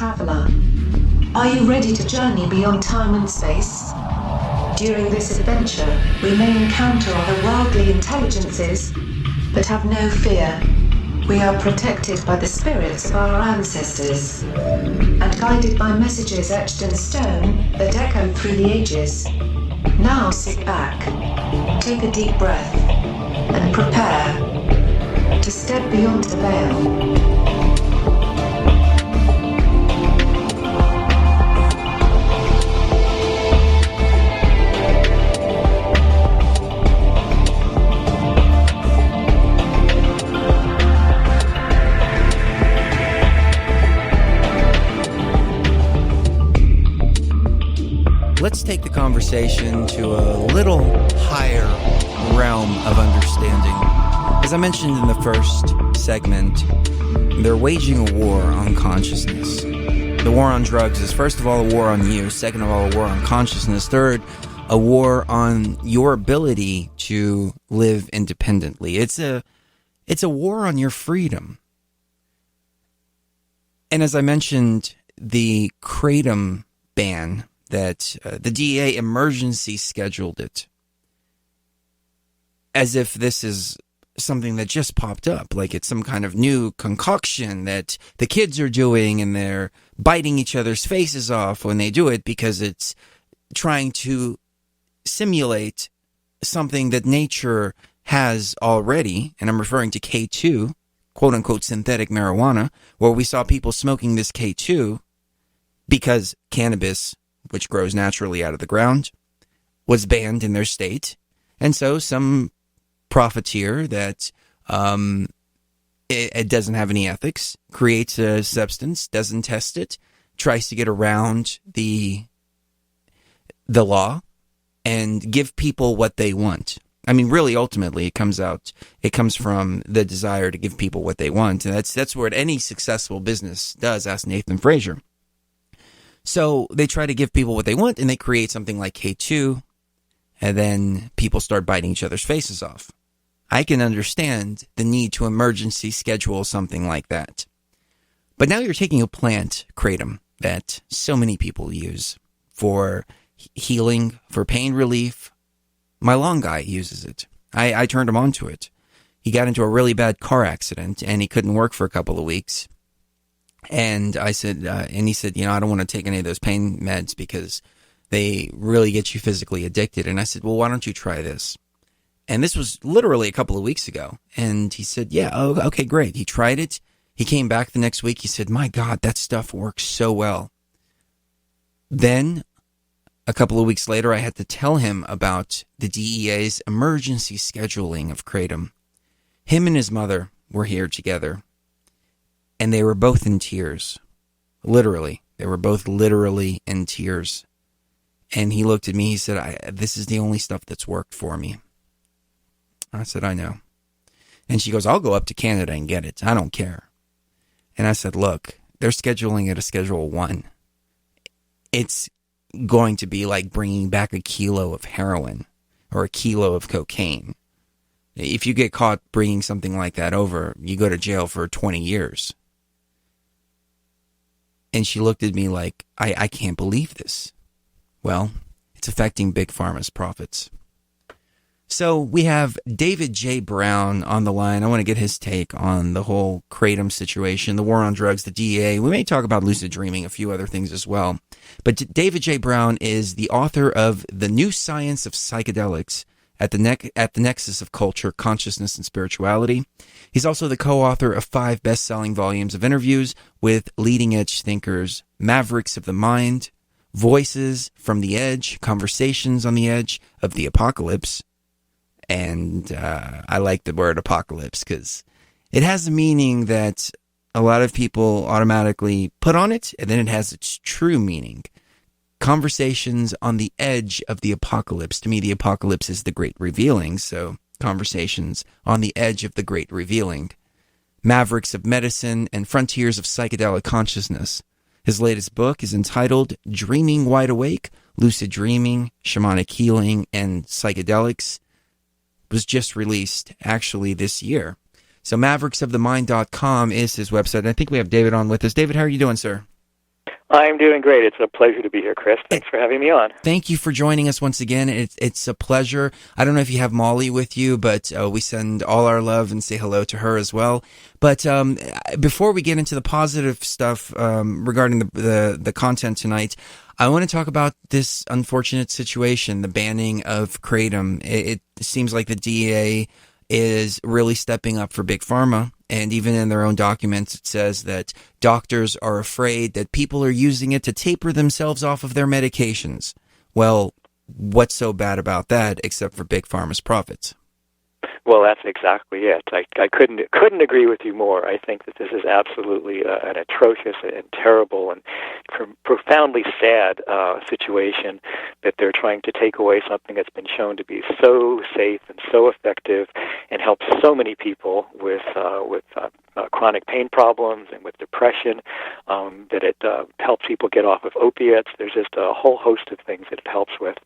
traveler. Are you ready to journey beyond time and space? During this adventure, we may encounter otherworldly intelligences, but have no fear. We are protected by the spirits of our ancestors, and guided by messages etched in stone that echo through the ages. Now sit back, take a deep breath, and prepare to step beyond the veil. Let's take the conversation to a little higher realm of understanding. As I mentioned in the first segment, they're waging a war on consciousness. The war on drugs is, first of all, a war on you. Second of all, a war on consciousness. Third, a war on your ability to live independently. It's a war on your freedom. And as I mentioned, the Kratom ban, that the DEA emergency scheduled it as if this is something that just popped up, like it's some kind of new concoction that the kids are doing and they're biting each other's faces off when they do it because it's trying to simulate something that nature has already. And I'm referring to K2, quote unquote synthetic marijuana, where we saw people smoking this K2 because cannabis, which grows naturally out of the ground, was banned in their state. And so some profiteer that it doesn't have any ethics creates a substance, doesn't test it, tries to get around the law and give people what they want. I mean, really, ultimately, it comes from the desire to give people what they want. And that's what any successful business does, ask Nathan Frazier. So they try to give people what they want, and they create something like K2, and then people start biting each other's faces off. I can understand the need to emergency schedule something like that. But now you're taking a plant, Kratom, that so many people use for healing, for pain relief. My long guy uses it. I turned him on to it. He got into a really bad car accident, and he couldn't work for a couple of weeks. And I said, and he said, I don't want to take any of those pain meds because they really get you physically addicted. And I said, well, why don't you try this? And this was literally a couple of weeks ago. And he said, yeah, oh, okay, great. He tried it. He came back the next week. He said, my God, that stuff works so well. Then a couple of weeks later, I had to tell him about the DEA's emergency scheduling of Kratom. Him and his mother were here together. And they were both in tears. Literally. They were both literally in tears. And he looked at me, he said, this is the only stuff that's worked for me. I said, I know. And she goes, I'll go up to Canada and get it. I don't care. And I said, look, they're scheduling it a Schedule 1. It's going to be like bringing back a kilo of heroin or a kilo of cocaine. If you get caught bringing something like that over, you go to jail for 20 years. And she looked at me like, I can't believe this. Well, it's affecting Big Pharma's profits. So we have David J. Brown on the line. I want to get his take on the whole Kratom situation, the war on drugs, the DEA. We may talk about lucid dreaming, a few other things as well. But David J. Brown is the author of The New Science of Psychedelics at the Nexus of Culture, Consciousness, and Spirituality. He's also the co-author of 5 best-selling volumes of interviews with leading-edge thinkers, Mavericks of the Mind, Voices from the Edge, Conversations on the Edge of the Apocalypse. And I like the word apocalypse because it has a meaning that a lot of people automatically put on it, and then it has its true meaning. Conversations on the Edge of the Apocalypse. To me, the apocalypse is the great revealing, so Conversations on the Edge of the Great Revealing. Mavericks of Medicine and Frontiers of Psychedelic Consciousness. His latest book is entitled Dreaming Wide Awake, Lucid Dreaming, Shamanic Healing, and Psychedelics. It was just released, actually, this year. So mavericksofthemind.com is his website. I think we have David on with us. David, how are you doing, sir? I'm doing great. It's a pleasure to be here, Chris. Thanks for having me on. Thank you for joining us once again. It's a pleasure. I don't know if you have Molly with you, but we send all our love and say hello to her as well. But before we get into the positive stuff regarding the content tonight, I want to talk about this unfortunate situation, the banning of Kratom. It seems like the DEA is really stepping up for Big Pharma. And even in their own documents, it says that doctors are afraid that people are using it to taper themselves off of their medications. Well, what's so bad about that except for Big Pharma's profits? Well, that's exactly it. I couldn't agree with you more. I think that this is absolutely an atrocious and terrible and profoundly sad situation that they're trying to take away something that's been shown to be so safe and so effective and helps so many people with chronic pain problems and with depression, that it helps people get off of opiates. There's just a whole host of things that it helps with.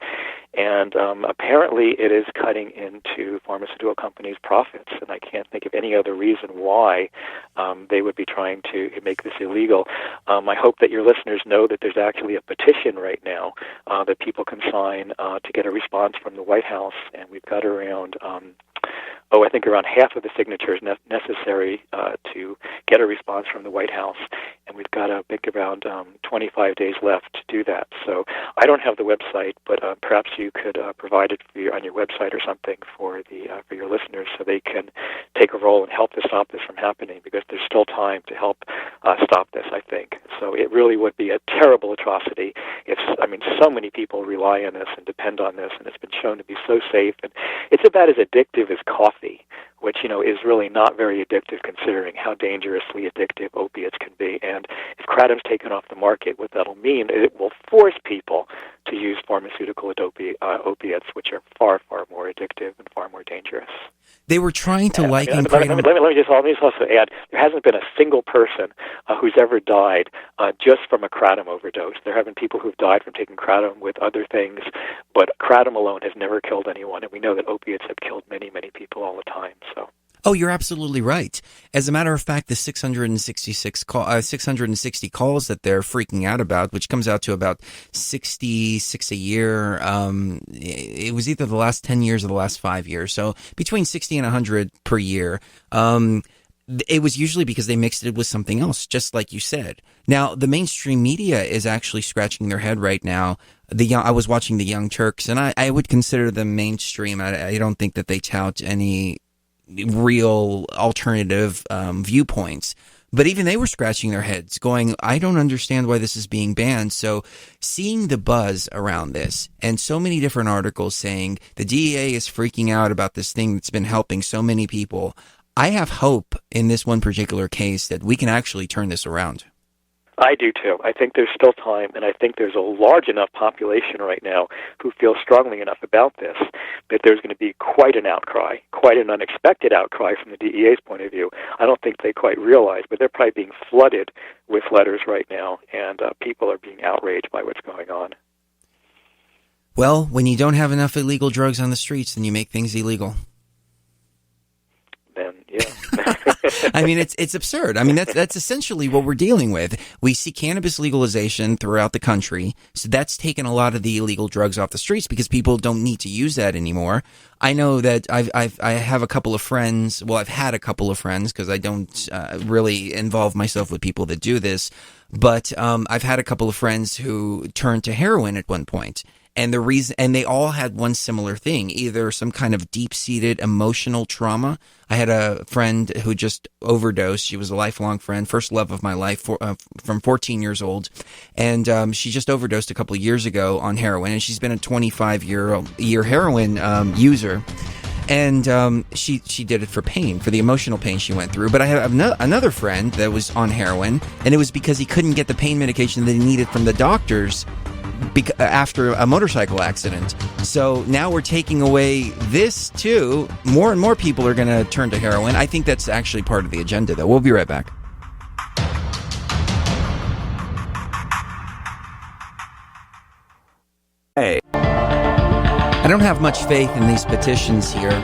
And apparently it is cutting into pharmaceutical companies' profits, and I can't think of any other reason why they would be trying to make this illegal. I hope that your listeners know that there's actually a petition right now that people can sign to get a response from the White House, and we've got around I think around half of the signatures necessary to get a response from the White House, and we've got around 25 days left to do that. So I don't have the website, but perhaps you could provide it on your website or something for your listeners, so they can take a role and help to stop this from happening, because there's still time to help stop this, I think. So it really would be a terrible atrocity if, so many people rely on this and depend on this, and it's been shown to be so safe, and it's about as addictive as coffee, which, is really not very addictive considering how dangerously addictive opiates can be. And if Kratom's taken off the market, what that'll mean is it will force people to use pharmaceutical opiates, which are far, far more addictive and far more dangerous. They were trying to liken Kratom. Let me also add, there hasn't been a single person who's ever died just from a Kratom overdose. There have been people who've died from taking Kratom with other things, but Kratom alone has never killed anyone, and we know that opiates have killed many, many people all the time. So. Oh, you're absolutely right. As a matter of fact, the 660 calls that they're freaking out about, which comes out to about 66 a year, it was either the last 10 years or the last 5 years. So between 60 and 100 per year. It was usually because they mixed it with something else, just like you said. Now, the mainstream media is actually scratching their head right now. I was watching the Young Turks, and I would consider them mainstream. I don't think that they tout any real alternative viewpoints. But even they were scratching their heads, going, I don't understand why this is being banned. So seeing the buzz around this and so many different articles saying the DEA is freaking out about this thing that's been helping so many people, I have hope in this one particular case that we can actually turn this around. I do too. I think there's still time, and I think there's a large enough population right now who feels strongly enough about this that there's going to be quite an outcry, quite an unexpected outcry from the DEA's point of view. I don't think they quite realize, but they're probably being flooded with letters right now, and people are being outraged by what's going on. Well, when you don't have enough illegal drugs on the streets, then you make things illegal. Then, yeah. I mean, it's absurd. I mean, that's essentially what we're dealing with. We see cannabis legalization throughout the country, so that's taken a lot of the illegal drugs off the streets because people don't need to use that anymore. I know that I have a couple of friends. Well, I've had a couple of friends because I don't really involve myself with people that do this, but I've had a couple of friends who turned to heroin at one point. And the reason, and they all had one similar thing, either some kind of deep-seated emotional trauma. I had a friend who just overdosed. She was a lifelong friend, first love of my life, from 14 years old. And she just overdosed a couple of years ago on heroin, and she's been a 25-year heroin user. And she did it for pain, for the emotional pain she went through. But I have another friend that was on heroin, and it was because he couldn't get the pain medication that he needed from the doctors after a motorcycle accident. So now we're taking away this too. More and more people are going to turn to heroin. I think that's actually part of the agenda, though. We'll be right back. Hey, I don't have much faith in these petitions here,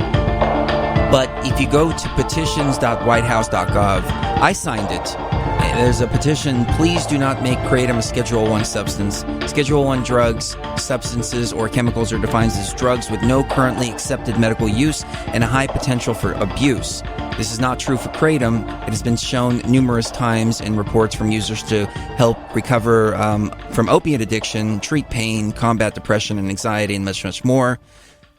but if you go to petitions.whitehouse.gov, I signed it. There's a petition. Please do not make Kratom a Schedule 1 substance. Schedule 1 drugs, substances, or chemicals are defined as drugs with no currently accepted medical use and a high potential for abuse. This is not true for Kratom. It has been shown numerous times in reports from users to help recover from opiate addiction, treat pain, combat depression and anxiety, and much, much more.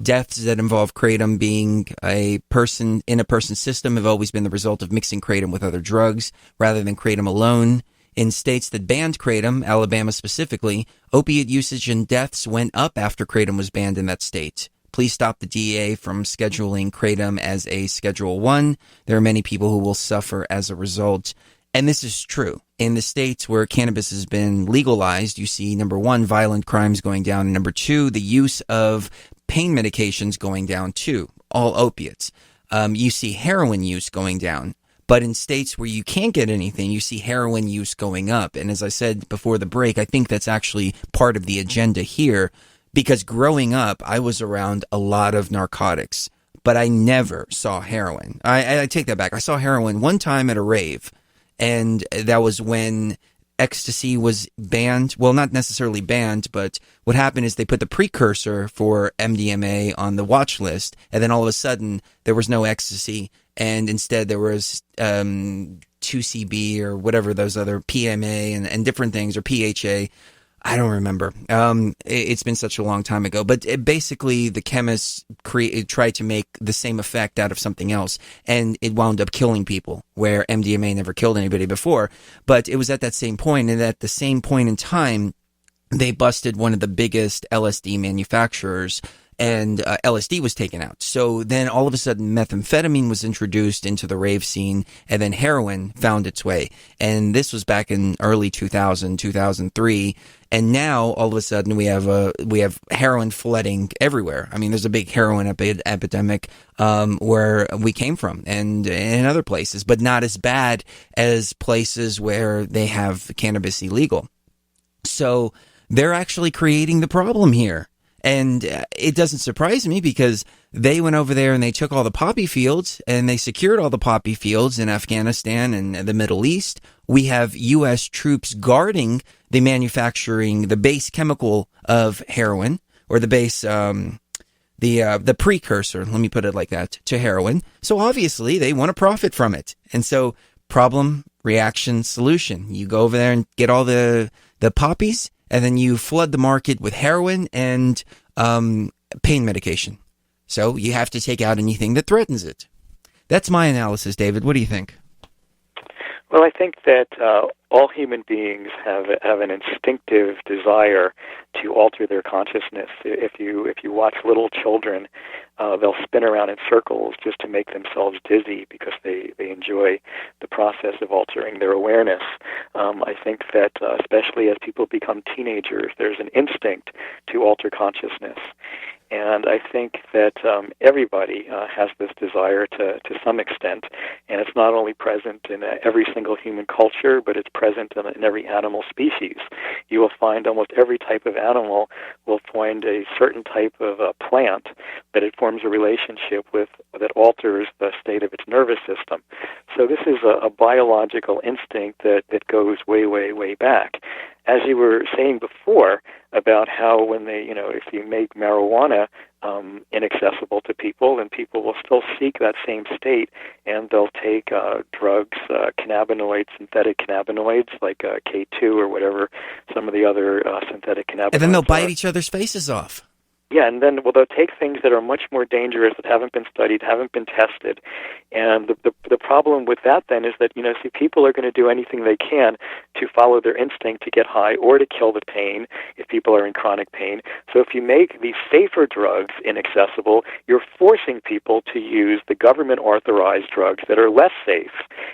Deaths that involve Kratom being a person in a person's system have always been the result of mixing Kratom with other drugs rather than Kratom alone. In states that banned Kratom, Alabama specifically, opiate usage and deaths went up after Kratom was banned in that state. Please stop the DEA from scheduling Kratom as a Schedule 1. There are many people who will suffer as a result. And this is true. In the states where cannabis has been legalized, you see, number one, violent crimes going down, and number two, the use of pain medications going down too, all opiates. You see heroin use going down. But in states where you can't get anything, you see heroin use going up. And as I said before the break, I think that's actually part of the agenda here, because growing up, I was around a lot of narcotics, but I never saw heroin. I take that back. I saw heroin one time at a rave, and that was when ecstasy was banned. Well, not necessarily banned, but what happened is they put the precursor for MDMA on the watch list, and then all of a sudden there was no ecstasy, and instead there was 2CB or whatever those other PMA and different things, or PHA. I don't remember. It's been such a long time ago. But basically, the chemists tried to make the same effect out of something else, and it wound up killing people, where MDMA never killed anybody before. But it was at that same point, and at the same point in time, they busted one of the biggest LSD manufacturers, and LSD was taken out. So then all of a sudden methamphetamine was introduced into the rave scene, and then heroin found its way. And this was back in early 2000, 2003. And now all of a sudden we have heroin flooding everywhere. I mean, there's a big heroin epidemic where we came from, and in other places, but not as bad as places where they have cannabis illegal. So they're actually creating the problem here. And it doesn't surprise me, because they went over there and they took all the poppy fields, and they secured all the poppy fields in Afghanistan and the Middle East. We have U.S. troops guarding the manufacturing, the base chemical of heroin, or the base, the precursor, let me put it like that, to heroin. So obviously they want to profit from it. And so problem, reaction, solution. You go over there and get all the poppies, and then you flood the market with heroin and pain medication. So you have to take out anything that threatens it. That's my analysis, David. What do you think? Well, I think that all human beings have an instinctive desire to alter their consciousness. If you watch little children, they'll spin around in circles just to make themselves dizzy, because they enjoy the process of altering their awareness. I think that especially as people become teenagers, there's an instinct to alter consciousness. And I think that everybody has this desire to some extent, and it's not only present in every single human culture, but it's present in every animal species. You will find almost every type of animal will find a certain type of plant that it forms a relationship with that alters the state of its nervous system. So this is a biological instinct that goes way, way, way back. As you were saying before about how when they, if you make marijuana inaccessible to people, then people will still seek that same state, and they'll take drugs, cannabinoids, synthetic cannabinoids like K2 or whatever, some of the other synthetic cannabinoids. And then they'll bite each other's faces off. Yeah, and then they'll take things that are much more dangerous, that haven't been studied, haven't been tested. And the problem with that then is that, people are going to do anything they can to follow their instinct to get high or to kill the pain if people are in chronic pain. So if you make these safer drugs inaccessible, you're forcing people to use the government-authorized drugs that are less safe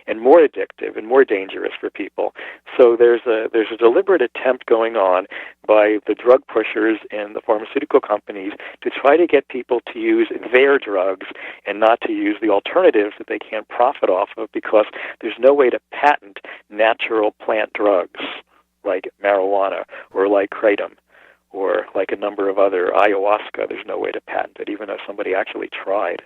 and more addictive and more dangerous for people. So there's a deliberate attempt going on by the drug pushers and the pharmaceutical companies to try to get people to use their drugs and not to use the alternatives that they can't profit off of, because there's no way to patent natural plant drugs like marijuana or like kratom or like a number of other ayahuasca. There's no way to patent it, even though somebody actually tried.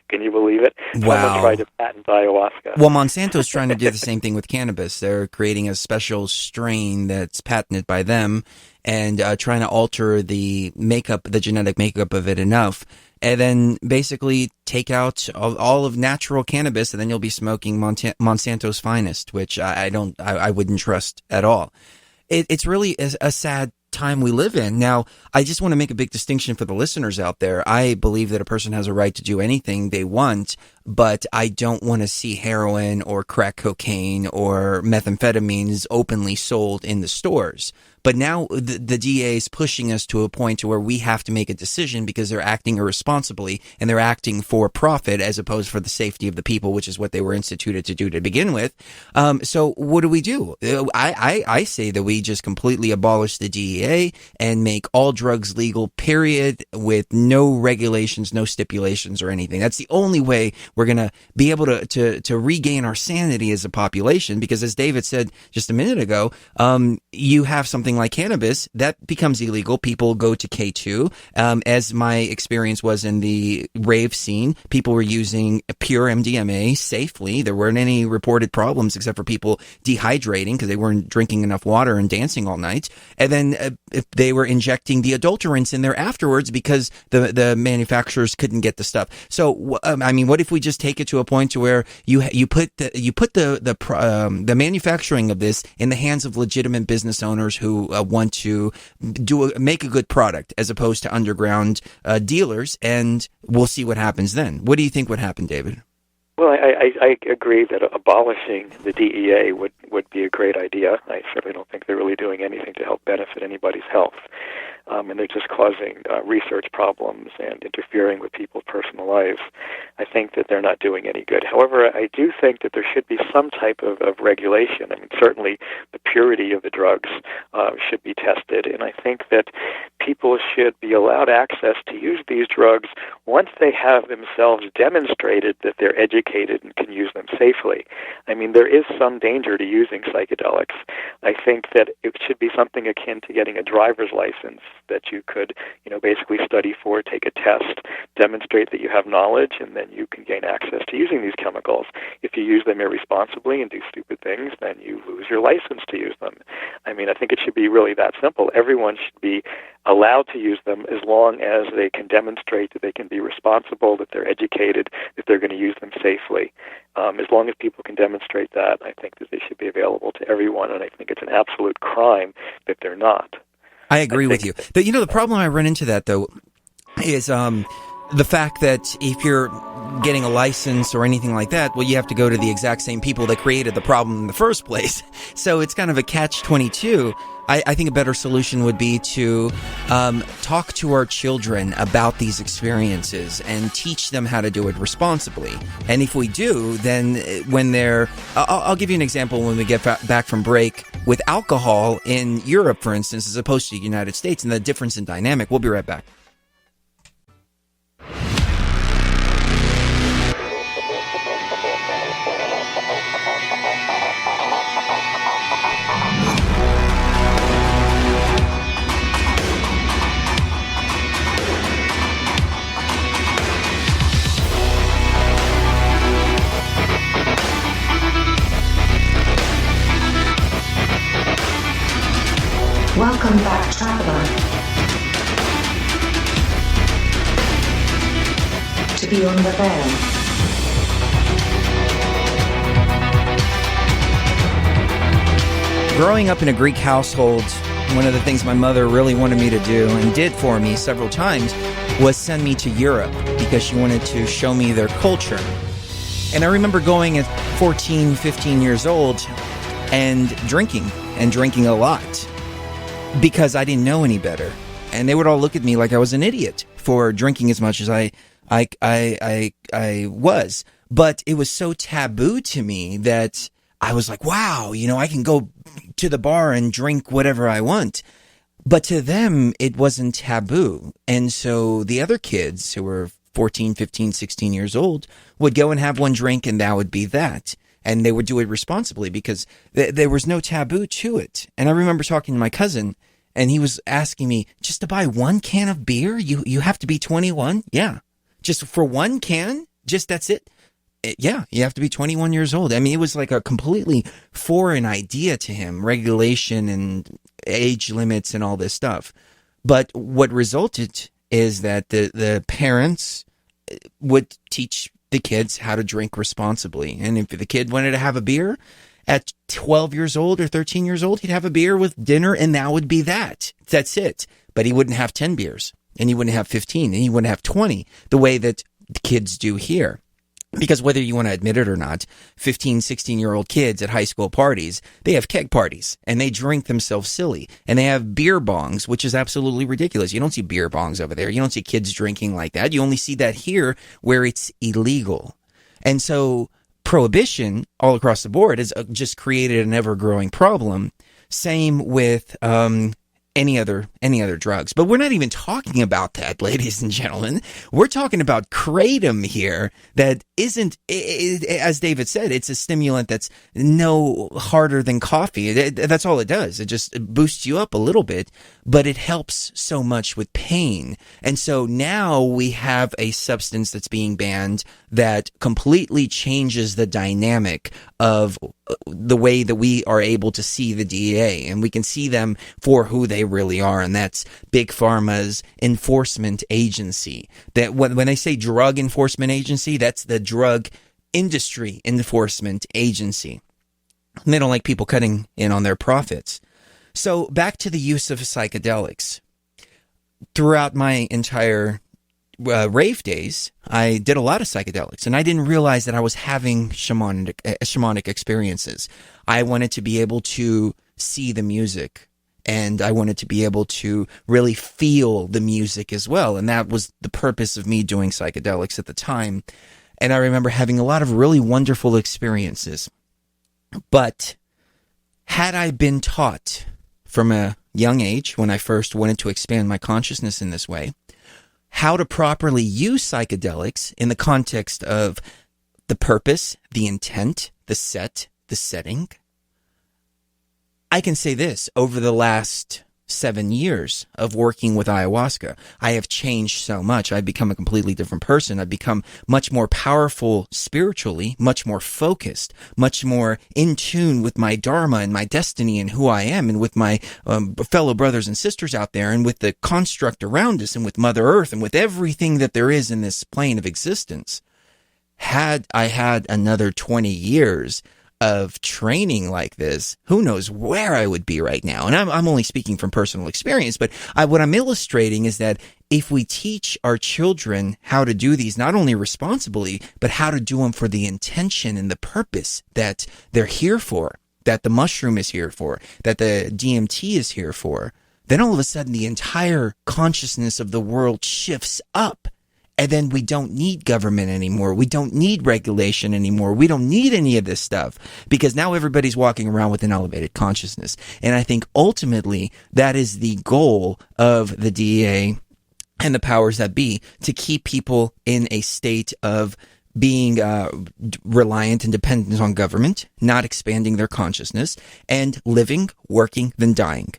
Can you believe it? Wow. Someone tried to patent ayahuasca. Well, Monsanto's trying to do the same thing with cannabis. They're creating a special strain that's patented by them and trying to alter the genetic makeup of it enough, and then basically take out all of natural cannabis, and then you'll be smoking Monsanto's finest, which I wouldn't trust at all. It's really a sad time we live in. Now, I just want to make a big distinction for the listeners out there. I believe that a person has a right to do anything they want, but I don't want to see heroin or crack cocaine or methamphetamines openly sold in the stores. But now the DEA is pushing us to a point to where we have to make a decision because they're acting irresponsibly and they're acting for profit as opposed for the safety of the people, which is what they were instituted to do to begin with. So what do we do? I say that we just completely abolish the DEA and make all drugs legal, period, with no regulations, no stipulations or anything. That's the only way we're going to be able to regain our sanity as a population, because as David said just a minute ago, you have something like cannabis that becomes illegal. People go to K2. As my experience was in the rave scene, people were using pure MDMA safely. There weren't any reported problems except for people dehydrating because they weren't drinking enough water and dancing all night. And then they were injecting the adulterants in there afterwards because the manufacturers couldn't get the stuff. So, I mean, what if we just take it to a point to where you put the manufacturing of this in the hands of legitimate business owners who want to make a good product as opposed to underground dealers, and we'll see what happens then. What do you think would happen, David? Well, I agree that abolishing the DEA would be a great idea. I certainly don't think they're really doing anything to help benefit anybody's health. And they're just causing research problems and interfering with people's personal lives. I think that they're not doing any good. However, I do think that there should be some type of regulation. I mean, certainly the purity of the drugs should be tested, and I think that people should be allowed access to use these drugs once they have themselves demonstrated that they're educated and can use them safely. I mean, there is some danger to using psychedelics. I think that it should be something akin to getting a driver's license that you could, basically study for, take a test, demonstrate that you have knowledge, and then you can gain access to using these chemicals. If you use them irresponsibly and do stupid things, then you lose your license to use them. I mean, I think it should be really that simple. Everyone should be allowed to use them as long as they can demonstrate that they can be responsible, that they're educated, that they're going to use them safely. As long as people can demonstrate that, I think that they should be available to everyone, and I think it's an absolute crime that they're not. I agree with you. The problem I run into that, though, is the fact that if you're getting a license or anything like that, well, you have to go to the exact same people that created the problem in the first place. So it's kind of a catch-22. I think a better solution would be to talk to our children about these experiences and teach them how to do it responsibly. And if we do, then when they're... I'll give you an example when we get back from break with alcohol in Europe, for instance, as opposed to the United States, and the difference in dynamic. We'll be right back. Welcome back, traveler, to Beyond the Veil. Growing up in a Greek household, one of the things my mother really wanted me to do and did for me several times was send me to Europe because she wanted to show me their culture. And I remember going at 14, 15 years old and drinking a lot, because I didn't know any better. And they would all look at me like I was an idiot for drinking as much as I was. But it was so taboo to me that I was like, wow, I can go to the bar and drink whatever I want. But to them, it wasn't taboo. And so the other kids who were 14, 15, 16 years old would go and have one drink, and that would be that. And they would do it responsibly because there was no taboo to it. And I remember talking to my cousin, and he was asking me, just to buy one can of beer, you have to be 21? Yeah. Just for one can, just that's it. Yeah, you have to be 21 years old. I mean, it was like a completely foreign idea to him, regulation and age limits and all this stuff. But what resulted is that the parents would teach the kids how to drink responsibly. And if the kid wanted to have a beer at 12 years old or 13 years old, he'd have a beer with dinner, and that would be that. That's it. But he wouldn't have 10 beers, and he wouldn't have 15, and he wouldn't have 20, the way that kids do here. Because whether you want to admit it or not, 15, 16-year-old kids at high school parties, they have keg parties, and they drink themselves silly. And they have beer bongs, which is absolutely ridiculous. You don't see beer bongs over there. You don't see kids drinking like that. You only see that here where it's illegal. And so prohibition all across the board has just created an ever-growing problem. Same with any other drugs. But we're not even talking about that, ladies and gentlemen. We're talking about Kratom here that isn't, as David said, it's a stimulant that's no harder than coffee. That's all it does. It just boosts you up a little bit, but it helps so much with pain. And so now we have a substance that's being banned that completely changes the dynamic of the way that we are able to see the DEA, and we can see them for who they really are, and that's Big Pharma's enforcement agency. That when they say drug enforcement agency, that's the drug industry enforcement agency. And they don't like people cutting in on their profits. So back to the use of psychedelics. Throughout my entire rave days, I did a lot of psychedelics, and I didn't realize that I was having shamanic experiences. I wanted to be able to see the music, and I wanted to be able to really feel the music as well, and that was the purpose of me doing psychedelics at the time. And I remember having a lot of really wonderful experiences. But had I been taught from a young age, when I first wanted to expand my consciousness in this way, how to properly use psychedelics in the context of the purpose, the intent, the setting, I can say this: over the last 7 years of working with ayahuasca, I have changed so much. I've become a completely different person. I've become much more powerful spiritually, much more focused, much more in tune with my dharma and my destiny and who I am, and with my fellow brothers and sisters out there, and with the construct around us, and with Mother Earth, and with everything that there is in this plane of existence. Had I had another 20 years of training like this, who knows where I would be right now. And I'm only speaking from personal experience, but what I'm illustrating is that if we teach our children how to do these, not only responsibly, but how to do them for the intention and the purpose that they're here for, that the mushroom is here for, that the DMT is here for, then all of a sudden the entire consciousness of the world shifts up. And then we don't need government anymore. We don't need regulation anymore. We don't need any of this stuff, because now everybody's walking around with an elevated consciousness. And I think ultimately that is the goal of the DEA and the powers that be, to keep people in a state of being reliant and dependent on government, not expanding their consciousness, and living, working, then dying.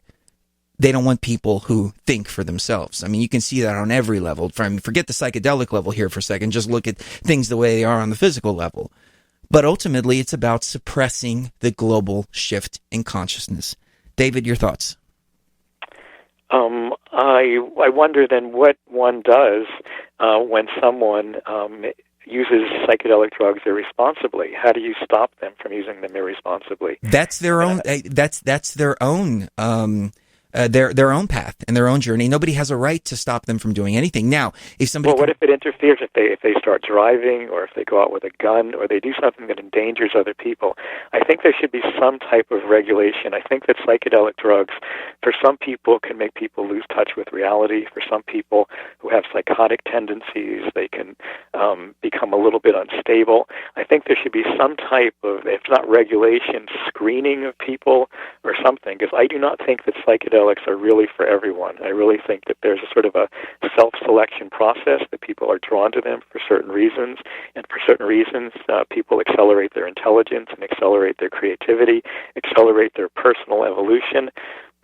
They don't want people who think for themselves. I mean, you can see that on every level. Forget the psychedelic level here for a second. Just look at things the way they are on the physical level. But ultimately, it's about suppressing the global shift in consciousness. David, your thoughts? I wonder then what one does when someone uses psychedelic drugs irresponsibly. How do you stop them from using them irresponsibly? That's their own. That's their own. Their own path and their own journey. Nobody has a right to stop them from doing anything. Now, if somebody... Well, what if it interferes, if they start driving, or if they go out with a gun, or they do something that endangers other people? I think there should be some type of regulation. I think that psychedelic drugs, for some people, can make people lose touch with reality. For some people who have psychotic tendencies, they can become a little bit unstable. I think there should be some type of, if not regulation, screening of people or something, because I do not think that psychedelics are really for everyone. I really think that there's a sort of a self-selection process, that people are drawn to them for certain reasons, and for certain reasons people accelerate their intelligence and accelerate their creativity, accelerate their personal evolution.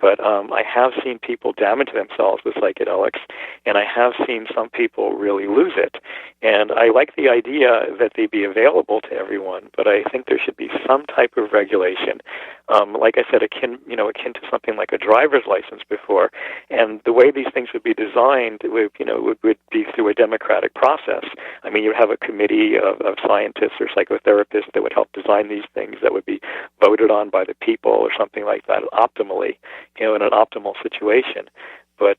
But I have seen people damage themselves with psychedelics, and I have seen some people really lose it. And I like the idea that they be available to everyone, but I think there should be some type of regulation. Like I said, akin to something like a driver's license before. And the way these things would be designed would be through a democratic process. I mean, you have a committee of scientists or psychotherapists that would help design these things that would be voted on by the people or something like that optimally, in an optimal situation. But,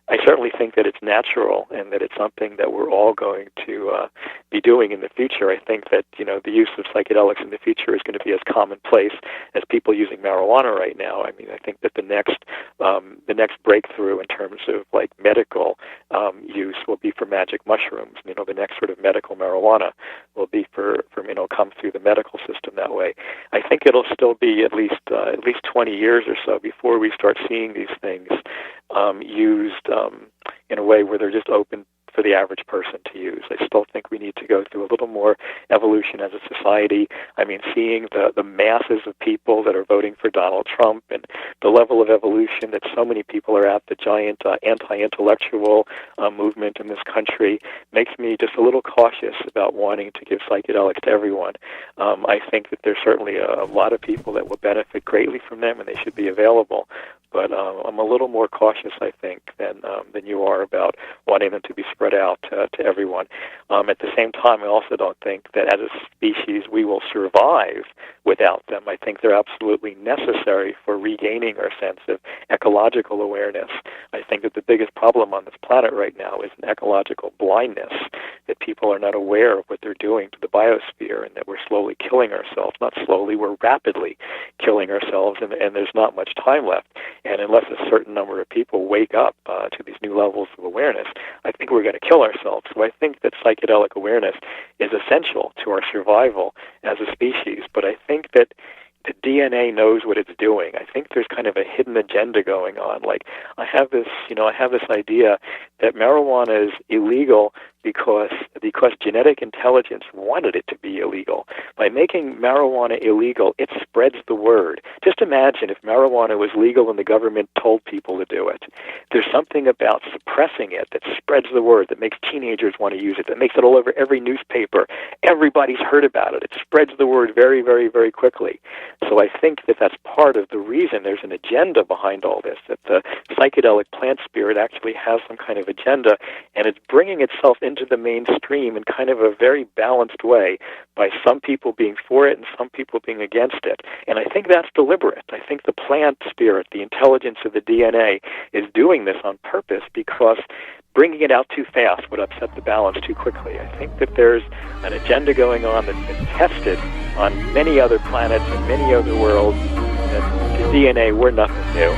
I certainly think that it's natural and that it's something that we're all going to be doing in the future. I think that, the use of psychedelics in the future is going to be as commonplace as people using marijuana right now. I mean, I think that the next breakthrough in terms of like medical use will be for magic mushrooms. The next sort of medical marijuana will be for come through the medical system that way. I think it'll still be at least 20 years or so before we start seeing these things used in a way where they're just open for the average person to use. I still think we need to go through a little more evolution as a society. I mean, seeing the masses of people that are voting for Donald Trump and the level of evolution that so many people are at, the giant anti-intellectual movement in this country, makes me just a little cautious about wanting to give psychedelics to everyone. I think that there's certainly a lot of people that will benefit greatly from them, and they should be available. But I'm a little more cautious, I think, than you are about wanting them to be spread out to everyone. At the same time, I also don't think that as a species we will survive without them. I think they're absolutely necessary for regaining our sense of ecological awareness. I think that the biggest problem on this planet right now is an ecological blindness, that people are not aware of what they're doing to the biosphere and that we're slowly killing ourselves. Not slowly, we're rapidly killing ourselves, and there's not much time left. And unless a certain number of people wake up to these new levels of awareness, I think we're going to kill ourselves. So I think that psychedelic awareness is essential to our survival as a species. But I think that the DNA knows what it's doing. I think there's kind of a hidden agenda going on. Like, I have this idea that marijuana is illegal because genetic intelligence wanted it to be illegal. By making marijuana illegal, it spreads the word. Just imagine if marijuana was legal and the government told people to do it. There's something about suppressing it that spreads the word, that makes teenagers want to use it, that makes it all over every newspaper. Everybody's heard about it. It spreads the word very, very, very quickly. So I think that that's part of the reason there's an agenda behind all this, that the psychedelic plant spirit actually has some kind of agenda, and it's bringing itself into the mainstream in kind of a very balanced way, by some people being for it and some people being against it. And I think that's deliberate. I think the plant spirit, the intelligence of the DNA, is doing this on purpose, because bringing it out too fast would upset the balance too quickly. I think that there's an agenda going on that's been tested on many other planets and many other worlds, that the DNA, we're nothing new.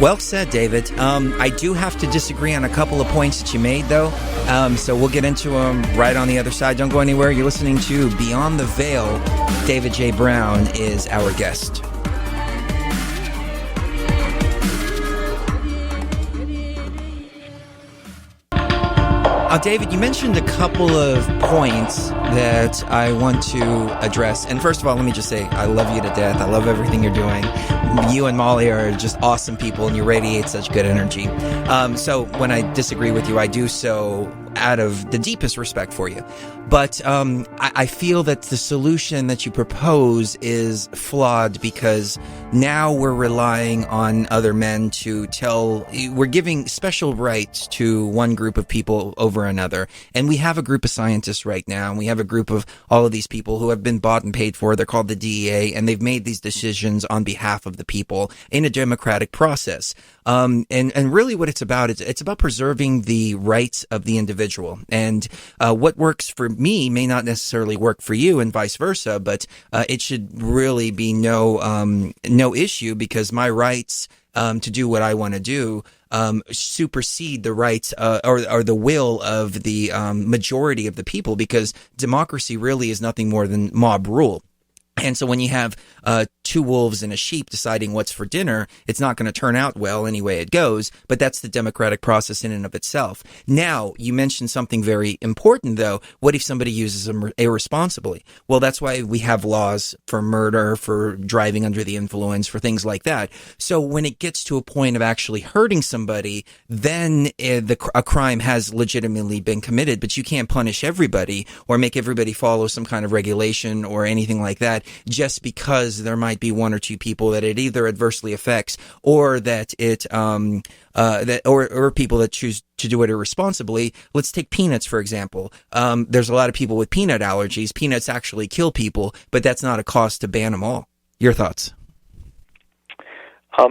Well said, David. I do have to disagree on a couple of points that you made, though. So we'll get into them right on the other side. Don't go anywhere. You're listening to Beyond the Veil. David J. Brown is our guest. David, you mentioned a couple of points that I want to address. And first of all, let me just say, I love you to death. I love everything you're doing. You and Molly are just awesome people, and you radiate such good energy. So when I disagree with you, I do so out of the deepest respect for you. But I feel that the solution that you propose is flawed, because now we're relying on other men to we're giving special rights to one group of people over another. And we have a group of scientists right now, and we have a group of all of these people who have been bought and paid for. They're called the DEA, and they've made these decisions on behalf of the people in a democratic process. And really what it's about, it's about preserving the rights of the individual. And what works for me may not necessarily work for you, and vice versa, but it should really be no issue, because my rights to do what I want to do supersede the rights or the will of the majority of the people, because democracy really is nothing more than mob rule. And so when you have two wolves and a sheep deciding what's for dinner, it's not going to turn out well any way it goes, but that's the democratic process in and of itself. Now, you mentioned something very important, though. What if somebody uses them irresponsibly? Well, that's why we have laws for murder, for driving under the influence, for things like that. So when it gets to a point of actually hurting somebody, then a crime has legitimately been committed, but you can't punish everybody or make everybody follow some kind of regulation or anything like that, just because there might be one or two people that it either adversely affects or that it or people that choose to do it irresponsibly. Let's take peanuts, for example. There's a lot of people with peanut allergies. Peanuts actually kill people, but that's not a cause to ban them all. Your thoughts?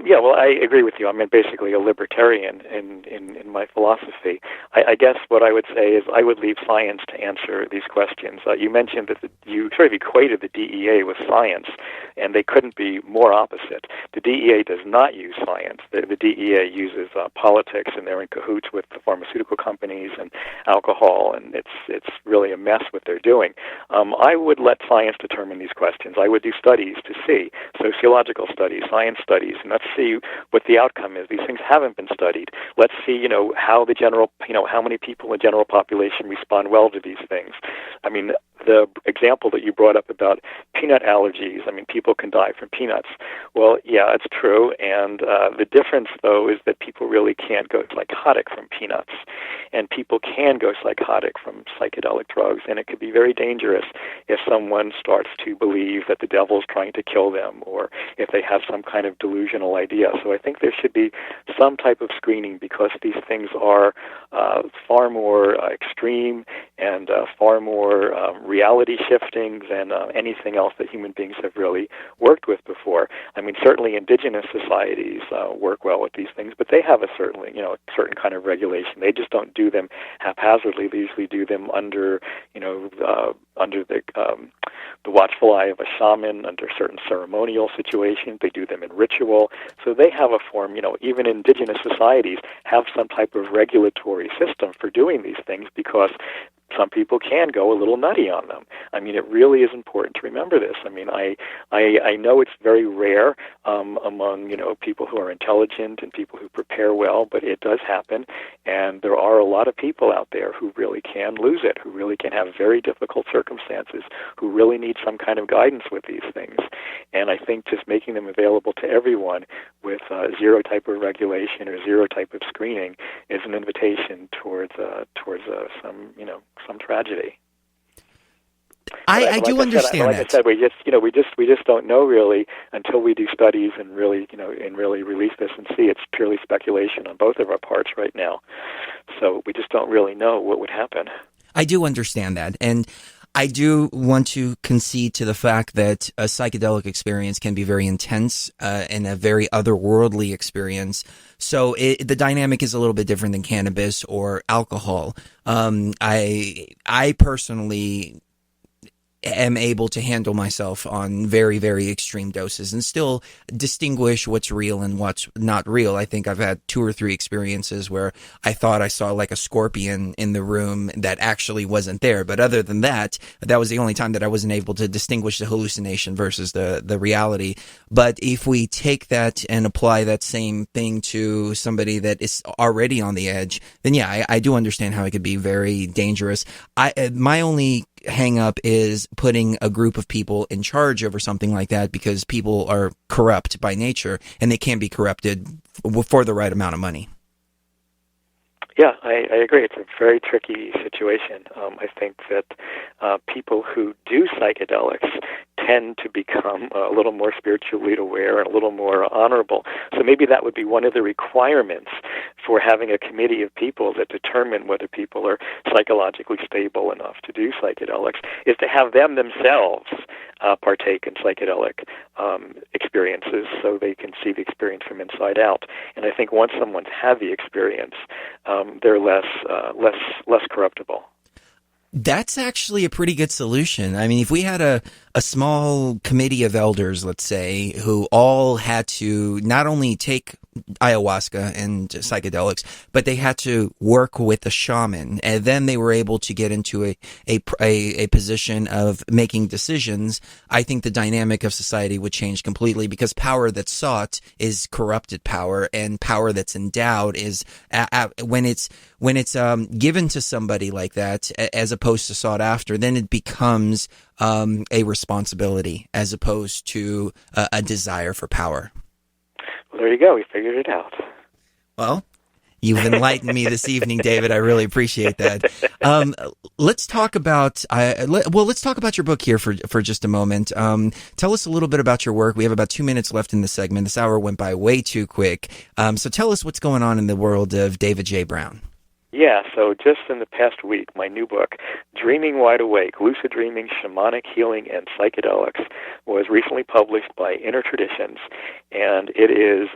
Yeah, well, I agree with you. I'm basically a libertarian in my philosophy. I guess what I would say is I would leave science to answer these questions. You mentioned that you sort of equated the DEA with science, and they couldn't be more opposite. The DEA does not use science. The DEA uses politics, and they're in cahoots with the pharmaceutical companies and alcohol, and it's really a mess what they're doing. I would let science determine these questions. I would do studies to see, sociological studies, science studies, and let's see what the outcome is. These things haven't been studied. Let's see, how the general, how many people in the general population respond well to these things. I mean, the example that you brought up about peanut allergies, people can die from peanuts. Well, yeah, it's true. And the difference, though, is that people really can't go psychotic from peanuts. And people can go psychotic from psychedelic drugs. And it could be very dangerous if someone starts to believe that the devil's trying to kill them, or if they have some kind of delusional idea. So I think there should be some type of screening, because these things are far more extreme and far more reality shifting than anything else that human beings have really worked with before. Certainly indigenous societies work well with these things, but they have a certain kind of regulation. They just don't do them haphazardly. They usually do them under the watchful eye of a shaman, under certain ceremonial situations. They do them in ritual. So they have a form, even indigenous societies have some type of regulatory system for doing these things, because some people can go a little nutty on them. It really is important to remember this. I know it's very rare among, people who are intelligent and people who prepare well, but it does happen. And there are a lot of people out there who really can lose it, who really can have very difficult circumstances, who really need some kind of guidance with these things. And I think just making them available to everyone with zero type of regulation or zero type of screening is an invitation towards some tragedy. I do understand that. Like I said, we just don't know really until we do studies and really release this and see. It's purely speculation on both of our parts right now. So we just don't really know what would happen. I do understand that, and I do want to concede to the fact that a psychedelic experience can be very intense and a very otherworldly experience. So the dynamic is a little bit different than cannabis or alcohol. I personally am able to handle myself on very, very extreme doses and still distinguish what's real and what's not real. I think I've had 2 or 3 experiences where I thought I saw like a scorpion in the room that actually wasn't there. But other than that, that was the only time that I wasn't able to distinguish the hallucination versus the reality. But if we take that and apply that same thing to somebody that is already on the edge, then yeah, I do understand how it could be very dangerous. My only hang up is putting a group of people in charge over something like that, because people are corrupt by nature and they can be corrupted for the right amount of money. Yeah, I agree. It's a very tricky situation. I think that people who do psychedelics tend to become a little more spiritually aware and a little more honorable. So maybe that would be one of the requirements for having a committee of people that determine whether people are psychologically stable enough to do psychedelics, is to have them themselves partake in psychedelic experiences so they can see the experience from inside out. And I think once someone's had the experience, they're less corruptible. That's actually a pretty good solution. I mean, if we had a a small committee of elders, let's say, who all had to not only take ayahuasca and psychedelics, but they had to work with a shaman, and then they were able to get into a position of making decisions. I think the dynamic of society would change completely, because power that's sought is corrupted power, and power that's endowed is when it's given to somebody like that, as opposed to sought after, then it becomes a responsibility as opposed to a desire for power. Well, there you go. We figured it out. Well, you've enlightened me this evening, David. I really appreciate that. Let's talk about let's talk about your book here for just a moment. Tell us a little bit about your work. We have about 2 minutes left in the segment. This hour went by way too quick. So tell us what's going on in the world of David J. Brown. Yeah, so just in the past week, my new book, Dreaming Wide Awake, Lucid Dreaming, Shamanic Healing, and Psychedelics, was recently published by Inner Traditions, and it is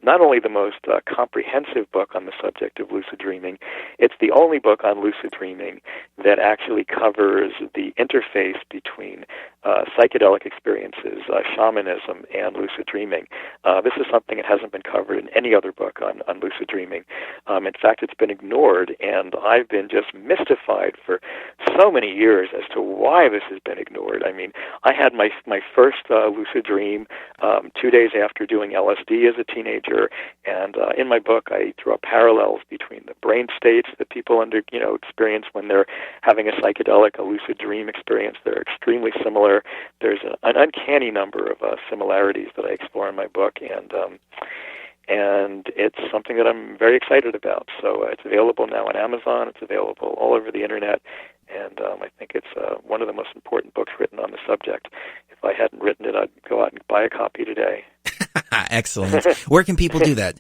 not only the most comprehensive book on the subject of lucid dreaming, it's the only book on lucid dreaming that actually covers the interface between psychedelic experiences, shamanism, and lucid dreaming. This is something that hasn't been covered in any other book on lucid dreaming. In fact, it's been ignored, and I've been just mystified for so many years as to why this has been ignored. I mean, I had my first lucid dream 2 days after doing LSD as a teenager, and in my book I draw parallels between the brain states that people experience when they're having a psychedelic, a lucid dream experience. They're extremely similar. There's an uncanny number of similarities that I explore in my book, and it's something that I'm very excited about. So it's available now on Amazon. It's available all over the internet, and I think it's one of the most important books written on the subject. If I hadn't written it, I'd go out and buy a copy today. Excellent. Where can people do that?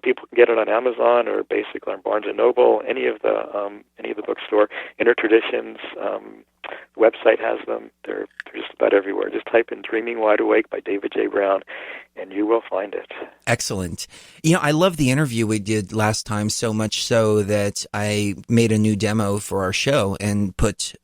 People can get it on Amazon or basically on Barnes & Noble, any of the bookstore. Inner Traditions website has them. They're just about everywhere. Just type in Dreaming Wide Awake by David J. Brown, and you will find it. Excellent. I love the interview we did last time, so much so that I made a new demo for our show and put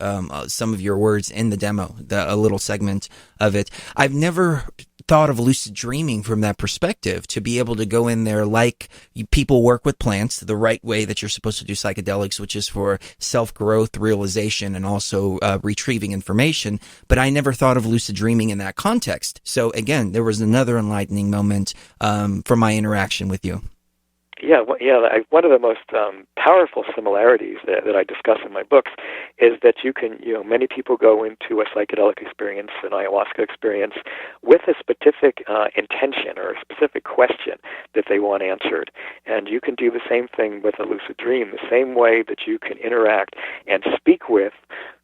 some of your words in the demo, a little segment of it. I've never thought of lucid dreaming from that perspective, to be able to go in there like people work with plants the right way that you're supposed to do psychedelics, which is for self-growth, realization, and also retrieving information. But I never thought of lucid dreaming in that context. So again, there was another enlightening moment from my interaction with you. Yeah, one of the most powerful similarities that I discuss in my books is that many people go into a psychedelic experience, an ayahuasca experience, with a specific intention or a specific question that they want answered. And you can do the same thing with a lucid dream, the same way that you can interact and speak with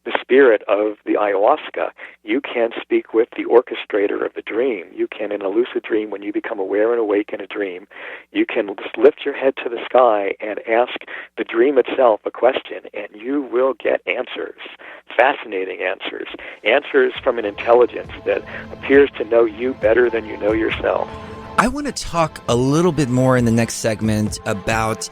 the spirit of the ayahuasca. You can speak with the orchestrator of the dream. You can, in a lucid dream, when you become aware and awake in a dream, you can just lift your head to the sky and ask the dream itself a question, and you will get answers, fascinating answers, answers from an intelligence that appears to know you better than you know yourself. I want to talk a little bit more in the next segment about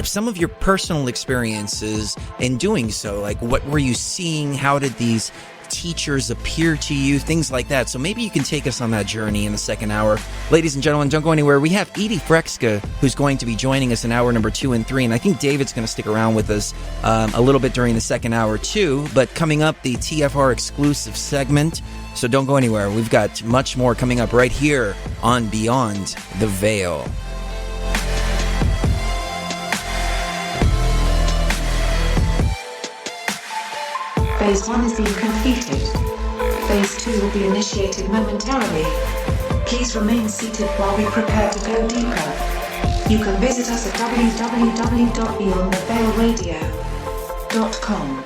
some of your personal experiences in doing so. Like, what were you seeing? How did these teachers appear to you? Things like that. So maybe you can take us on that journey in the second hour. Ladies and gentlemen, don't go anywhere. We have Edie Frexka, who's going to be joining us in hour number 2 and 3. And I think David's going to stick around with us a little bit during the second hour too. But coming up, the TFR exclusive segment. So don't go anywhere. We've got much more coming up right here on Beyond the Veil. Phase 1 has been completed. Phase 2 will be initiated momentarily. Please remain seated while we prepare to go deeper. You can visit us at www.beyondtheveilradio.com.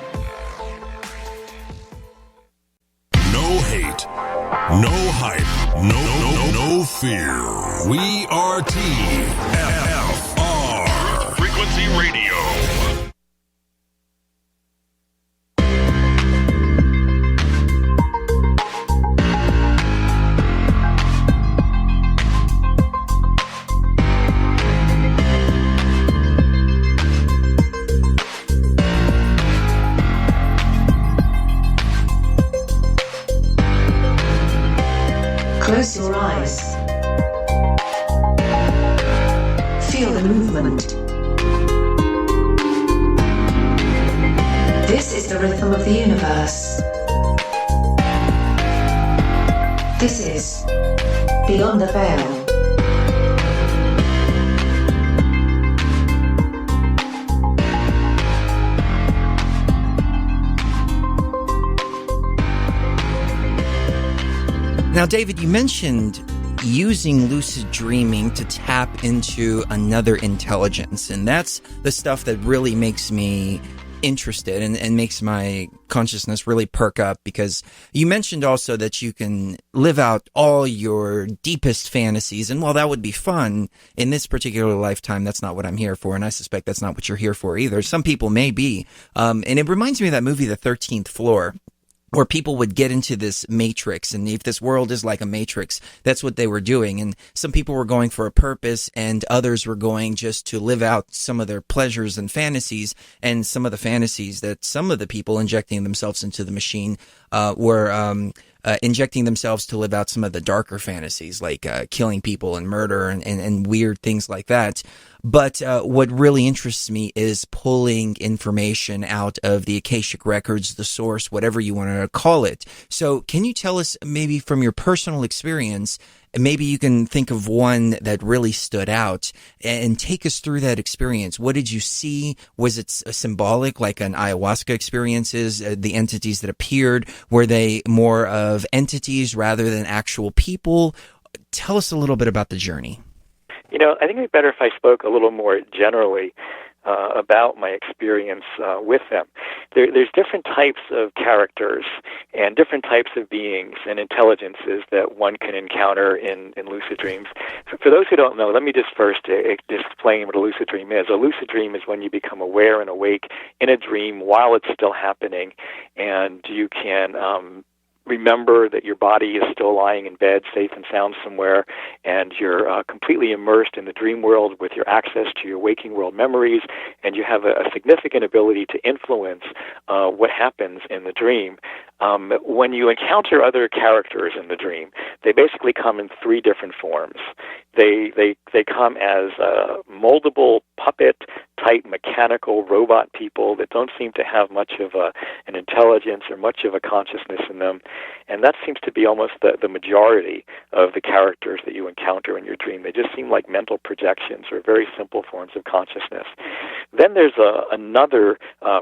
No hate, no hype, no fear. We are TFR. Frequency Radio. feel the movement. This is the rhythm of the universe. This is Beyond the Veil. Now, David, you mentioned using lucid dreaming to tap into another intelligence, and that's the stuff that really makes me interested and makes my consciousness really perk up, because you mentioned also that you can live out all your deepest fantasies, and while that would be fun in this particular lifetime, that's not what I'm here for, and I suspect that's not what you're here for either. Some people may be, and it reminds me of that movie, The 13th Floor, where people would get into this matrix, and if this world is like a matrix, that's what they were doing. And some people were going for a purpose, and others were going just to live out some of their pleasures and fantasies, and some of the fantasies that some of the people injecting themselves into the machine were injecting themselves to live out some of the darker fantasies, like killing people and murder and weird things like that. But what really interests me is pulling information out of the Akashic records, the source, whatever you want to call it. So can you tell us, maybe from your personal experience, maybe you can think of one that really stood out, and take us through that experience. What did you see? Was it symbolic, like an ayahuasca experiences, the entities that appeared? Were they more of entities rather than actual people? Tell us a little bit about the journey. You know, I think it'd be better if I spoke a little more generally about my experience with them. There's different types of characters and different types of beings and intelligences that one can encounter in lucid dreams. For those who don't know, let me just first explain what a lucid dream is. A lucid dream is when you become aware and awake in a dream while it's still happening, and you can remember that your body is still lying in bed, safe and sound somewhere, and you're completely immersed in the dream world with your access to your waking world memories, and you have a significant ability to influence what happens in the dream. When you encounter other characters in the dream, they basically come in three different forms. They come as moldable puppet-type mechanical robot people that don't seem to have much of an intelligence or much of a consciousness in them, and that seems to be almost the majority of the characters that you encounter in your dream. They just seem like mental projections or very simple forms of consciousness. Then there's another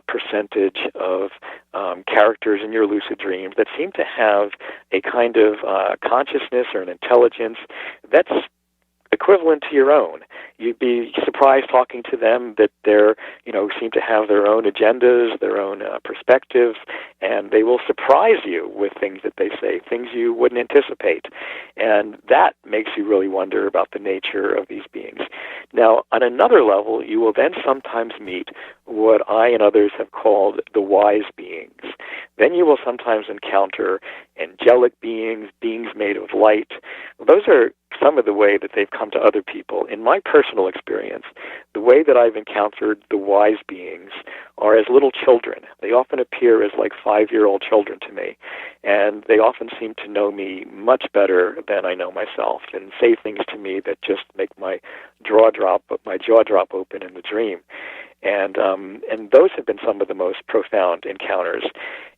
percentage of characters in your lucid dreams that seem to have a kind of consciousness or an intelligence that's equivalent to your own. You'd be surprised talking to them that they're, seem to have their own agendas, their own perspectives, and they will surprise you with things that they say, things you wouldn't anticipate. And that makes you really wonder about the nature of these beings. Now, on another level, you will then sometimes meet what I and others have called the wise beings. Then you will sometimes encounter angelic beings, beings made of light. Those are some of the way that they've come to other people. In my personal experience, the way that I've encountered the wise beings are as little children. They often appear as like 5-year-old children to me, and they often seem to know me much better than I know myself, and say things to me that just make my jaw drop open in the dream. And those have been some of the most profound encounters.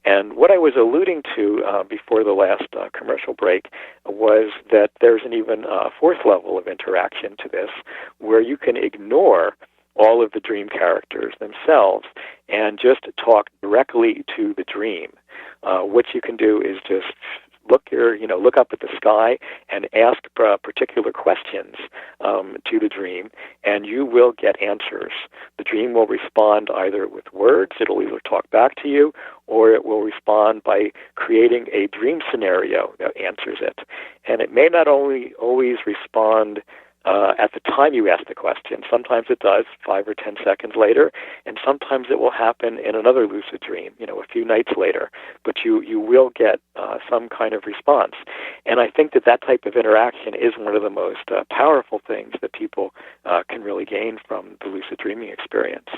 And what I was alluding to before the last commercial break was that there's an even fourth level of interaction to this, where you can ignore all of the dream characters themselves and just talk directly to the dream. What you can do is just look up at the sky and ask particular questions to the dream, and you will get answers. The dream will respond either with words, it'll either talk back to you, or it will respond by creating a dream scenario that answers it. And it may not always respond at the time you ask the question. Sometimes it does, 5 or 10 seconds later, and sometimes it will happen in another lucid dream, a few nights later. But you will get some kind of response. And I think that type of interaction is one of the most powerful things that people can really gain from the lucid dreaming experience.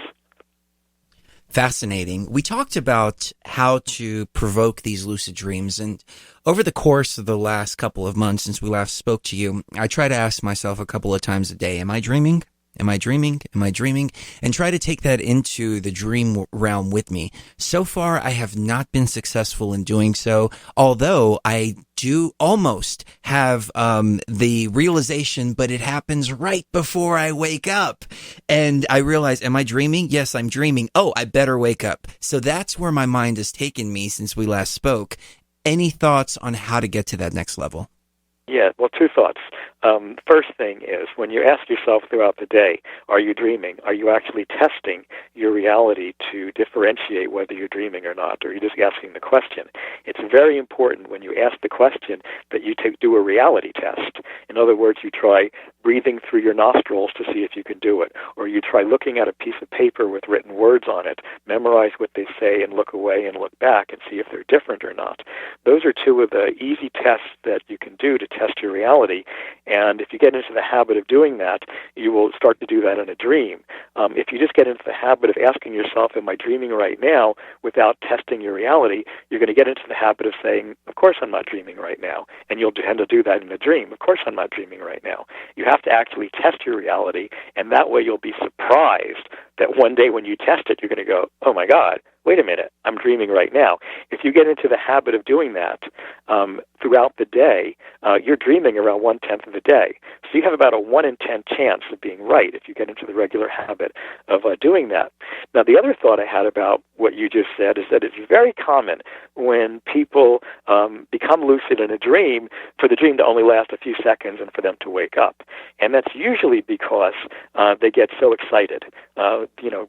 Fascinating. We talked about how to provoke these lucid dreams, and over the course of the last couple of months since we last spoke to you, I try to ask myself a couple of times a day, am I dreaming? Am I dreaming? Am I dreaming? And try to take that into the dream realm with me. So far, I have not been successful in doing so, although I do almost have the realization, but it happens right before I wake up. And I realize, am I dreaming? Yes, I'm dreaming. Oh, I better wake up. So that's where my mind has taken me since we last spoke. Any thoughts on how to get to that next level? Yeah, well, two thoughts. First thing is, when you ask yourself throughout the day, are you dreaming? Are you actually testing your reality to differentiate whether you're dreaming or not, or are you just asking the question? It's very important when you ask the question that you do a reality test. In other words, you try breathing through your nostrils to see if you can do it, or you try looking at a piece of paper with written words on it, memorize what they say and look away and look back and see if they're different or not. Those are two of the easy tests that you can do to test your reality. And if you get into the habit of doing that, you will start to do that in a dream. If you just get into the habit of asking yourself, am I dreaming right now, without testing your reality, you're going to get into the habit of saying, of course I'm not dreaming right now. And you'll tend to do that in a dream. Of course I'm not dreaming right now. You have to actually test your reality, and that way you'll be surprised that one day when you test it, you're going to go, oh my God, wait a minute, I'm dreaming right now. If you get into the habit of doing that throughout the day, you're dreaming around 1/10 of the day. So you have about a 1 in 10 chance of being right if you get into the regular habit of doing that. Now, the other thought I had about what you just said is that it's very common when people become lucid in a dream for the dream to only last a few seconds and for them to wake up. And that's usually because they get so excited.